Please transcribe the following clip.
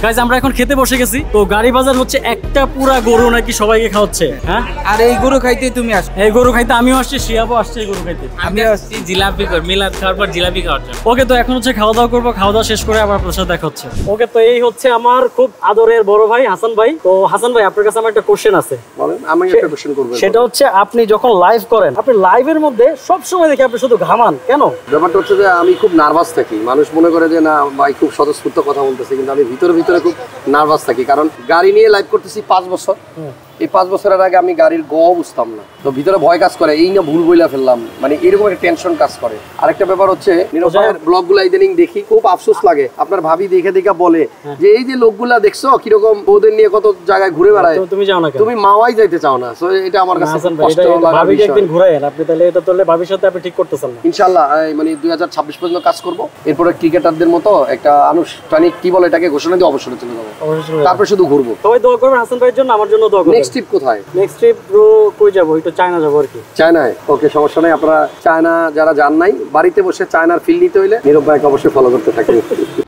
Guys আমরা এখন খেতে বসে গেছি। তো গাড়ি বাজার হচ্ছে একটা পুরা গরু নাকি সবাইকে খাওয়াচ্ছে। হ্যাঁ, আর এই গরু খাইতেই তুমি আসো। এই গরু খাইতে আমিও আসছি, শিয়াবও আসছে এই গরু খাইতে। আমি আসছি জিলাপি কর, মিলাদ খাওয়ার পর জিলাপি খাওয়ার জন্য। ওকে, তো এখন হচ্ছে খাওয়া দাওয়া করবো, খাওয়া দাওয়া শেষ করে আবার আপনার সাথে দেখা হচ্ছে। ওকে, তো এই হচ্ছে আমার খুব আদরের বড় ভাই হাসান ভাই। তো হাসান ভাই, আপনার কাছে আমার একটা কোশ্চেন আছে। বলেন। আমি একটা কোশ্চেন করব। সেটা হচ্ছে আপনি যখন লাইভ করেন, আপনি লাইভের মধ্যে সব সময় দেখি আপনি শুধু ঘামান কেন? ব্যাপারটা হচ্ছে যে আমি খুব নার্ভাস থাকি। মানুষ মনে করে যে না ভাই খুব স্বতঃস্ফূর্ত কথা বলতেছে, কিন্তু আমি ভিতরে ভিতরে খুব নার্ভাস থাকি। কারণ গাড়ি নিয়ে লাইভ করতেছি 5 বছর। এই 5 বছরের আগে আমি গাড়ির বুঝতাম না, তো ভিতরে ভয় কাজ করে, এই না ভুল বইলা ফেললাম, মানে এরকম একটা টেনশন কাজ করে। আরেকটা ব্যাপার হচ্ছে নীরব ভাইয়ের ব্লগগুলো ইদানিং দেখি, খুব আফসোস লাগে। আপনার ভাবি দেখে দেখে বলে যে এই যে লোকগুলা দেখছো কিরকম বউদের নিয়ে কত জায়গায় ঘুরে বেড়ায়, তুমি যাও না কেন? তুমি মাওয়াই যাইতে চাও না। সো এটা আমার কাছে কষ্ট লাগে। ভাবিকে একদিন ঘুরায়েন আপনি, তাহলে এটা তাহলে ভাবির সাথে আপনি ঠিক করতেছেন না। ইনশাআল্লাহ মানে 2026 পর্যন্ত কাজ করব। এরপরে ক্রিকেটারদের মতো একটা আনুষ্ঠানিক কি বলে এটাকে ঘোষণা দিয়ে অবসরে চলে যাবো, তারপর শুধু ঘুরবো। সবাই দোয়া করবেন হাসান ভাইয়ের জন্য, আমার জন্য দোয়া করবেন। নেক্সট ট্রিপ কোথায়? নেক্সট ট্রিপ ব্রো কই যাবো? একটু চায়না যাবো আর কি। চায়নায়? ওকে, সমস্যা নাই। আপনারা চায়না যারা যান নাই, বাড়িতে বসে চায়নার ফিল নিতে হইলে নীরব ভাইকে অবশ্যই ফলো করতে থাকেন।